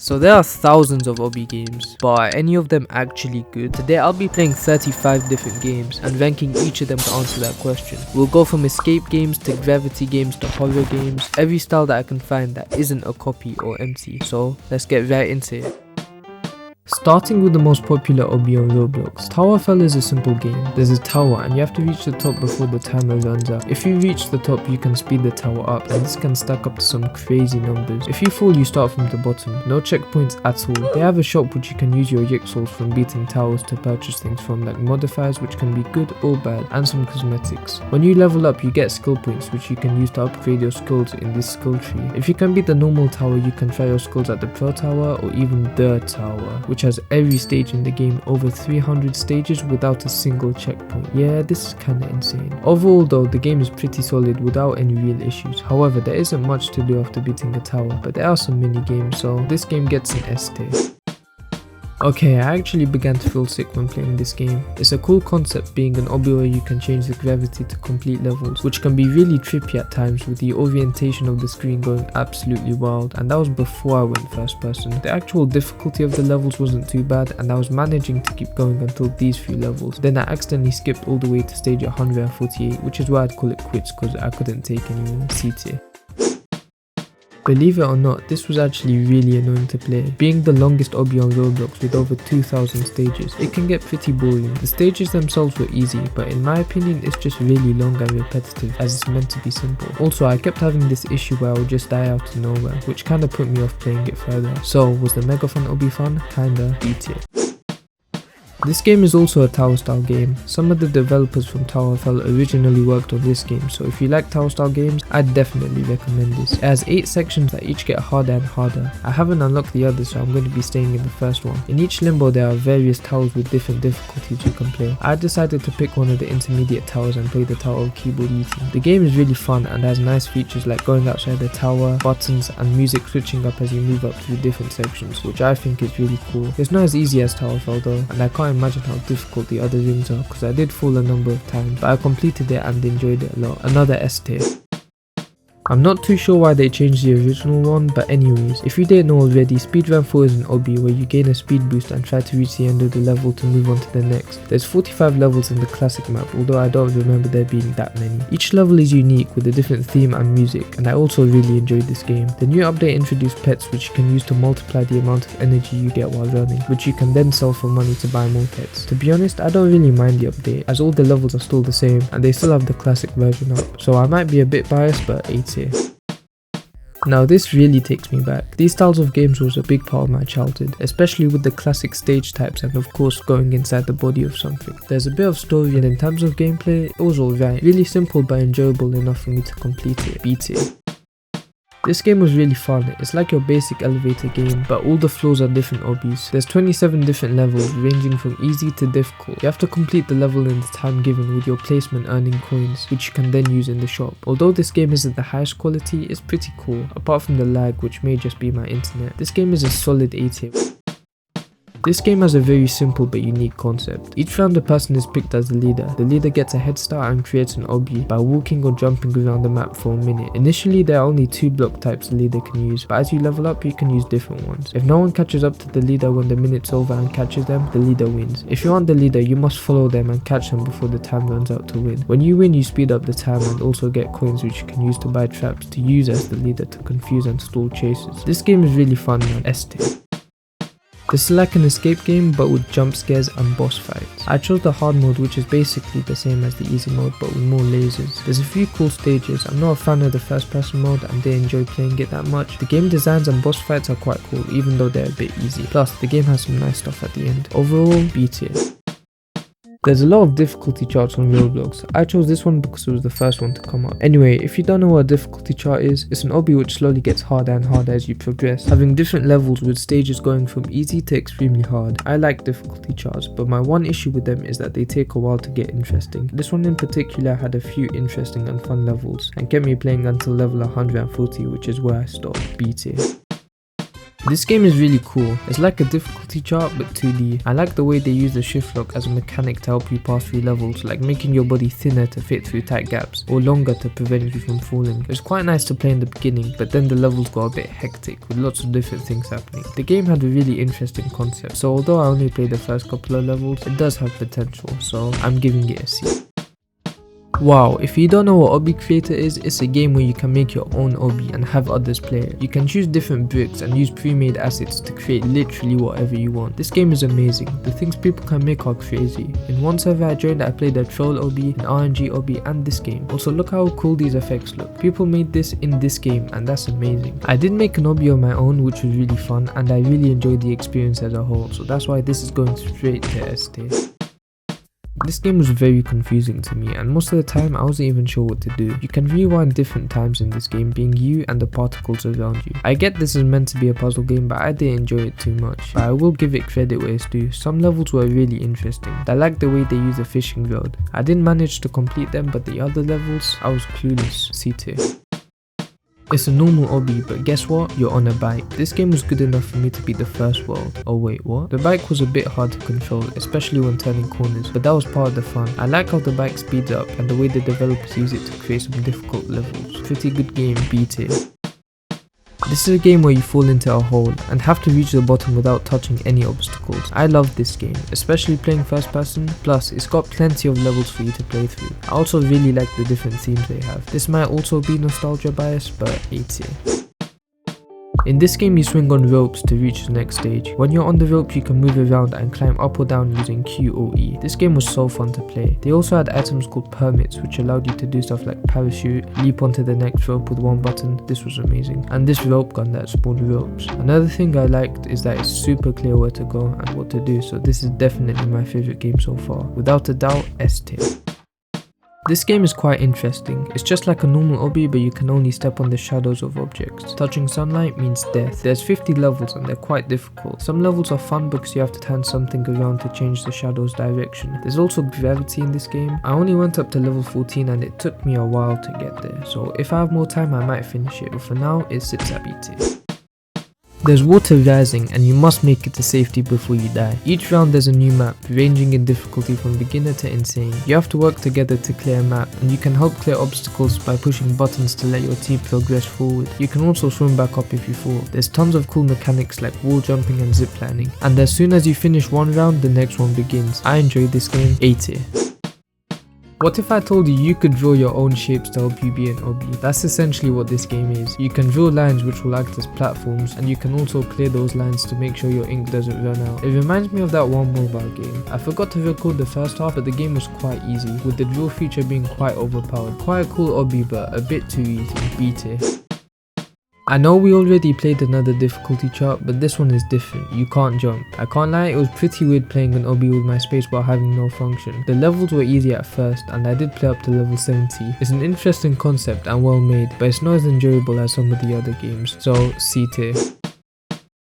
So there are thousands of obby games, but are any of them actually good? Today I'll be playing 35 different games and ranking each of them to answer that question. We'll go from escape games to gravity games to horror games, every style that I can find that isn't a copy or empty. So let's get right into it. Starting with the most popular obby on Roblox, Tower Fell is a simple game. There's a tower and you have to reach the top before the timer runs out. If you reach the top, you can speed the tower up, and this can stack up to some crazy numbers. If you fall, you start from the bottom. No checkpoints at all. They have a shop which you can use your jigsaws from beating towers to purchase things from, like modifiers which can be good or bad, and some cosmetics. When you level up, you get skill points which you can use to upgrade your skills in this skill tree. If you can beat the normal tower, you can try your skills at the pro tower or even the tower, which has every stage in the game, over 300 stages without a single checkpoint. Yeah, this is kinda insane. Overall though, the game is pretty solid without any real issues. However, there isn't much to do after beating a tower, but there are some mini games, so this game gets an S tier. Okay, I actually began to feel sick when playing this game. It's a cool concept, being an obby where you can change the gravity to complete levels, which can be really trippy at times with the orientation of the screen going absolutely wild, and that was before I went first person. The actual difficulty of the levels wasn't too bad, and I was managing to keep going until these few levels. Then I accidentally skipped all the way to stage 148, which is why I'd call it quits because I couldn't take any more. C tier. Believe it or not, this was actually really annoying to play. Being the longest obby on Roblox with over 2,000 stages, it can get pretty boring. The stages themselves were easy, but in my opinion it's just really long and repetitive, as it's meant to be simple. Also, I kept having this issue where I would just die out of nowhere, which kinda put me off playing it further. So, was the Megaphone obby fun? Kinda. B tier. This game is also a tower style game. Some of the developers from Tower Fell originally worked on this game, so if you like tower style games, I'd definitely recommend this. It has 8 sections that each get harder and harder. I haven't unlocked the others, so I'm going to be staying in the first one. In each limbo there are various towers with different difficulties you can play. I decided to pick one of the intermediate towers and play the Tower of Keyboard Eating. The game is really fun and has nice features like going outside the tower, buttons and music switching up as you move up through different sections, which I think is really cool. It's not as easy as Tower Fell though, and I can't imagine how difficult the other rings are because I did fall a number of times, but I completed it and enjoyed it a lot. Another S tier. I'm not too sure why they changed the original one, but anyways, if you didn't know already, Speedrun 4 is an obby where you gain a speed boost and try to reach the end of the level to move on to the next. There's 45 levels in the classic map, although I don't remember there being that many. Each level is unique with a different theme and music, and I also really enjoyed this game. The new update introduced pets which you can use to multiply the amount of energy you get while running, which you can then sell for money to buy more pets. To be honest, I don't really mind the update, as all the levels are still the same and they still have the classic version up, so I might be a bit biased, but A tier. Now this really takes me back. These styles of games was a big part of my childhood, especially with the classic stage types and of course going inside the body of something. There's a bit of story, and in terms of gameplay, it was alright. Really simple but enjoyable enough for me to complete it. B tier. This game was really fun. It's like your basic elevator game, but all the floors are different obbies. There's 27 different levels ranging from easy to difficult. You have to complete the level in the time given with your placement earning coins, which you can then use in the shop. Although this game isn't the highest quality, it's pretty cool, apart from the lag which may just be my internet. This game is a solid A tier. This game has a very simple but unique concept. Each round a person is picked as the leader. The leader gets a head start and creates an obby by walking or jumping around the map for a minute. Initially there are only 2 block types the leader can use, but as you level up you can use different ones. If no one catches up to the leader when the minute's over and catches them, the leader wins. If you aren't the leader, you must follow them and catch them before the time runs out to win. When you win, you speed up the time and also get coins which you can use to buy traps to use as the leader to confuse and stall chases. This game is really fun, man. S tier. This is like an escape game but with jump scares and boss fights. I chose the hard mode, which is basically the same as the easy mode but with more lasers. There's a few cool stages. I'm not a fan of the first person mode and didn't enjoy playing it that much. The game designs and boss fights are quite cool even though they're a bit easy. Plus the game has some nice stuff at the end. Overall, B tier. There's a lot of difficulty charts on Roblox. I chose this one because it was the first one to come up. Anyway, if you don't know what a difficulty chart is, it's an obby which slowly gets harder and harder as you progress, having different levels with stages going from easy to extremely hard. I like difficulty charts, but my one issue with them is that they take a while to get interesting. This one in particular had a few interesting and fun levels and kept me playing until level 140, which is where I stopped. B tier. This game is really cool. It's like a difficulty chart but 2D. I like the way they use the shift lock as a mechanic to help you pass through levels, like making your body thinner to fit through tight gaps, or longer to prevent you from falling. It's quite nice to play in the beginning, but then the levels got a bit hectic with lots of different things happening. The game had a really interesting concept, so although I only played the first couple of levels, it does have potential, so I'm giving it a C. Wow, if you don't know what Obby Creator is, it's a game where you can make your own obby and have others play it. You can choose different bricks and use pre-made assets to create literally whatever you want. This game is amazing. The things people can make are crazy. In one server I joined, I played a troll obby, an RNG obby, and this game. Also, look how cool these effects look. People made this in this game, and that's amazing. I did make an obby on my own, which was really fun, and I really enjoyed the experience as a whole, so that's why this is going straight to S tier. This game was very confusing to me, and most of the time I wasn't even sure what to do. You can rewind different times in this game, being you and the particles around you. I get this is meant to be a puzzle game, but I didn't enjoy it too much. But I will give it credit where it's due. Some levels were really interesting. I like the way they use a fishing rod. I didn't manage to complete them, but the other levels, I was clueless. C tier. It's a normal obby, but guess what? You're on a bike. This game was good enough for me to beat the first world. Oh wait, what? The bike was a bit hard to control, especially when turning corners, but that was part of the fun. I like how the bike speeds up and the way the developers use it to create some difficult levels. Pretty good game, B tier. This is a game where you fall into a hole and have to reach the bottom without touching any obstacles. I love this game, especially playing first person, plus it's got plenty of levels for you to play through. I also really like the different themes they have. This might also be nostalgia bias, but A tier. In this game you swing on ropes to reach the next stage. When you're on the rope you can move around and climb up or down using Q or E. This game was so fun to play. They also had items called permits which allowed you to do stuff like parachute, leap onto the next rope with one button. This was amazing. And this rope gun that spawned ropes. Another thing I liked is that it's super clear where to go and what to do, so this is definitely my favourite game so far. Without a doubt, S tier. This game is quite interesting. It's just like a normal obby, but you can only step on the shadows of objects. Touching sunlight means death. There's 50 levels and they're quite difficult. Some levels are fun because you have to turn something around to change the shadow's direction. There's also gravity in this game. I only went up to level 14 and it took me a while to get there, so if I have more time I might finish it, but for now it sits at B tier. There's water rising and you must make it to safety before you die. Each round there's a new map, ranging in difficulty from beginner to insane. You have to work together to clear a map, and you can help clear obstacles by pushing buttons to let your team progress forward. You can also swim back up if you fall. There's tons of cool mechanics like wall jumping and ziplining, and as soon as you finish one round, the next one begins. I enjoyed this game, A tier. What if I told you you could draw your own shapes to help you be an obby? That's essentially what this game is. You can draw lines which will act as platforms, and you can also clear those lines to make sure your ink doesn't run out. It reminds me of that one mobile game. I forgot to record the first half, but the game was quite easy, with the draw feature being quite overpowered. Quite a cool obby, but a bit too easy. B tier. I know we already played another difficulty chart, but this one is different. You can't jump. I can't lie, it was pretty weird playing an obby with my spacebar having no function. The levels were easy at first, and I did play up to level 70. It's an interesting concept and well made, but it's not as enjoyable as some of the other games, so C tier.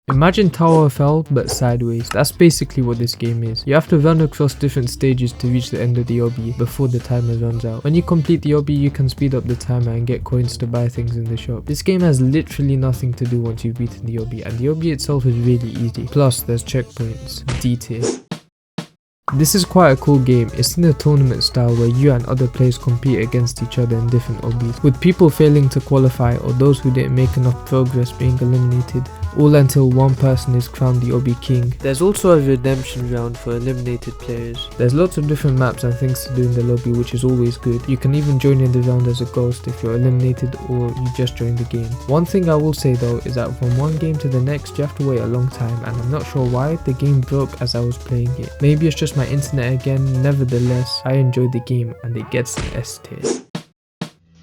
Imagine Tower of Hell but sideways. That's basically what this game is. You have to run across different stages to reach the end of the obby before the timer runs out. When you complete the obby you can speed up the timer and get coins to buy things in the shop. This game has literally nothing to do once you've beaten the obby, and the obby itself is really easy. Plus there's checkpoints. D tier. This is quite a cool game. It's in a tournament style where you and other players compete against each other in different obbies, with people failing to qualify or those who didn't make enough progress being eliminated, all until one person is crowned the obby king. There's also a redemption round for eliminated players. There's lots of different maps and things to do in the lobby, which is always good. You can even join in the round as a ghost if you're eliminated or you just joined the game. One thing I will say though is that from one game to the next you have to wait a long time, and I'm not sure why. The game broke as I was playing it. Maybe it's just my internet again. Nevertheless, I enjoyed the game and it gets an S tier.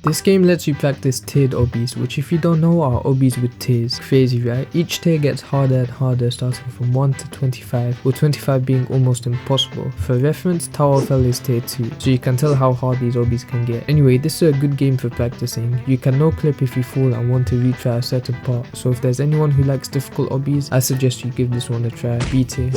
This game lets you practice tiered obbies, which if you don't know are obbies with tiers. Crazy, right? Each tier gets harder and harder, starting from 1 to 25, with 25 being almost impossible. For reference, Tower of Hell is tier 2, so you can tell how hard these obbies can get. Anyway, this is a good game for practicing. You can no clip if you fall and want to retry a certain part, so if there's anyone who likes difficult obbies, I suggest you give this one a try. B tier.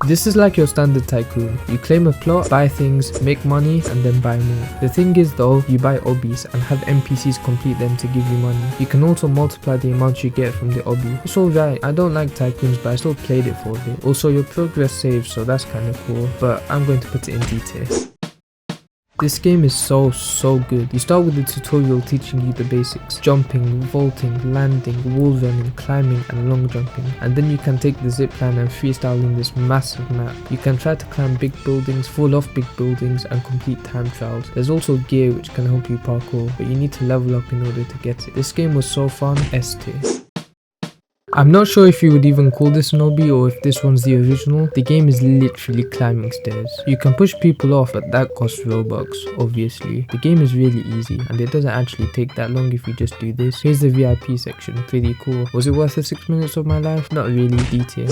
This is like your standard tycoon. You claim a plot, buy things, make money, and then buy more. The thing is though, you buy obbies and have NPCs complete them to give you money. You can also multiply the amount you get from the obby. It's alright, I don't like tycoons, but I still played it for a bit. Also, your progress saves, so that's kinda cool, but I'm going to put it in detail. This game is so good. You start with the tutorial teaching you the basics: jumping, vaulting, landing, wall running, climbing and long jumping. And then you can take the zipline and freestyle in this massive map. You can try to climb big buildings, fall off big buildings and complete time trials. There's also gear which can help you parkour, but you need to level up in order to get it. This game was so fun, S tier. I'm not sure if you would even call this an obby or if this one's the original. The game is literally climbing stairs. You can push people off, but that costs Robux, obviously. The game is really easy and it doesn't actually take that long if you just do this. Here's the VIP section, pretty cool. Was it worth the 6 minutes of my life? Not really, detail.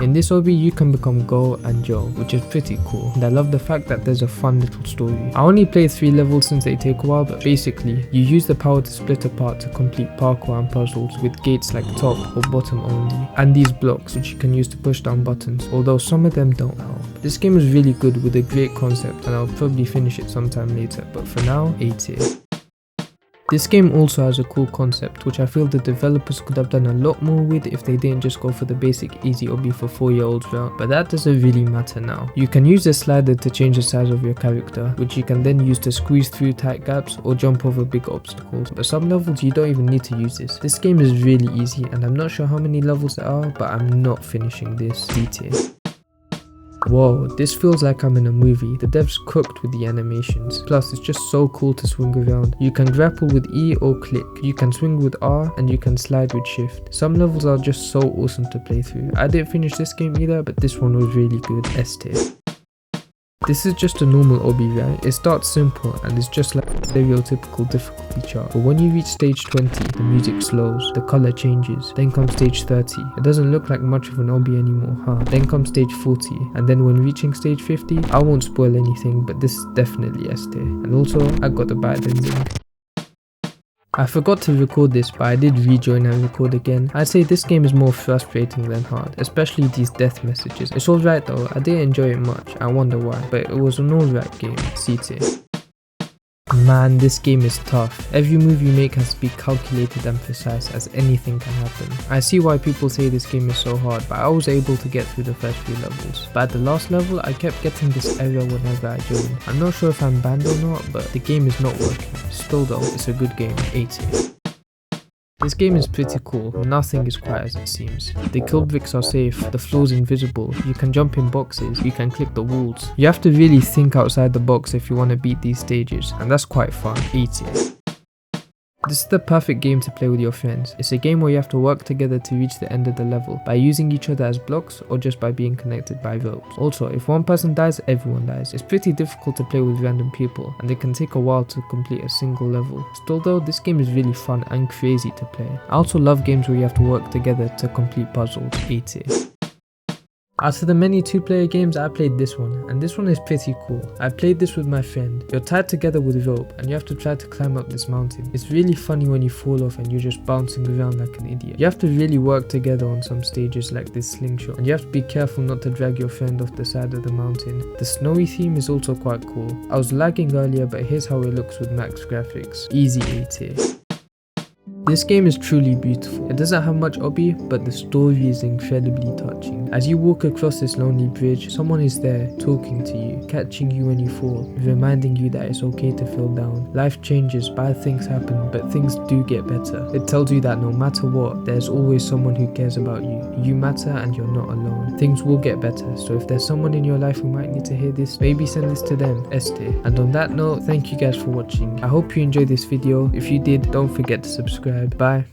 In this obby, you can become Go and Joe, which is pretty cool, and I love the fact that there's a fun little story. I only played 3 levels since they take a while, but basically, you use the power to split apart to complete parkour and puzzles with gates like top or bottom only, and these blocks which you can use to push down buttons, although some of them don't help. This game is really good with a great concept and I'll probably finish it sometime later, but for now, A tier. This game also has a cool concept, which I feel the developers could have done a lot more with if they didn't just go for the basic easy obby for 4-year-olds round, but that doesn't really matter now. You can use the slider to change the size of your character, which you can then use to squeeze through tight gaps or jump over big obstacles, but some levels you don't even need to use this. This game is really easy and I'm not sure how many levels there are, but I'm not finishing this. D tier. Whoa, this feels like I'm in a movie. The devs cooked with the animations. Plus, it's just so cool to swing around. You can grapple with E or click. You can swing with R and you can slide with shift. Some levels are just so awesome to play through. I didn't finish this game either, but this one was really good. S tier. This is just a normal obby, right? It starts simple and it's just like a stereotypical difficulty chart. But when you reach stage 20, the music slows, the color changes. Then comes stage 30. It doesn't look like much of an obby anymore, huh? Then comes stage 40. And then when reaching stage 50, I won't spoil anything, but this is definitely S tier. And also, I got the bad ending. I forgot to record this, but I did rejoin and record again. I'd say this game is more frustrating than hard, especially these death messages. It's alright though, I didn't enjoy it much, I wonder why, but it was an alright game. C tier. Man, this game is tough. Every move you make has to be calculated and precise, as anything can happen. I see why people say this game is so hard, but I was able to get through the first few levels. But at the last level, I kept getting this error whenever I joined. I'm not sure if I'm banned or not, but the game is not working. Still though, it's a good game. A tier. This game is pretty cool, nothing is quite as it seems. The kill bricks are safe, the floor's invisible, you can jump in boxes, you can click the walls. You have to really think outside the box if you want to beat these stages, and that's quite fun. A tier. This is the perfect game to play with your friends. It's a game where you have to work together to reach the end of the level by using each other as blocks or just by being connected by ropes. Also, if one person dies, everyone dies. It's pretty difficult to play with random people and it can take a while to complete a single level. Still though, this game is really fun and crazy to play. I also love games where you have to work together to complete puzzles. A tier. Out of the many 2-player games, I played this one, and this one is pretty cool. I played this with my friend. You're tied together with rope, and you have to try to climb up this mountain. It's really funny when you fall off and you're just bouncing around like an idiot. You have to really work together on some stages like this slingshot, and you have to be careful not to drag your friend off the side of the mountain. The snowy theme is also quite cool. I was lagging earlier, but here's how it looks with max graphics. Easy A tier. This game is truly beautiful. It doesn't have much obby, but the story is incredibly touching. As you walk across this lonely bridge, someone is there talking to you, catching you when you fall, reminding you that it's okay to feel down. Life changes, bad things happen, but things do get better. It tells you that no matter what, there's always someone who cares about you. You matter and you're not alone. Things will get better, so if there's someone in your life who might need to hear this, maybe send this to them. S tier. And on that note, thank you guys for watching. I hope you enjoyed this video. If you did, don't forget to subscribe. Bye.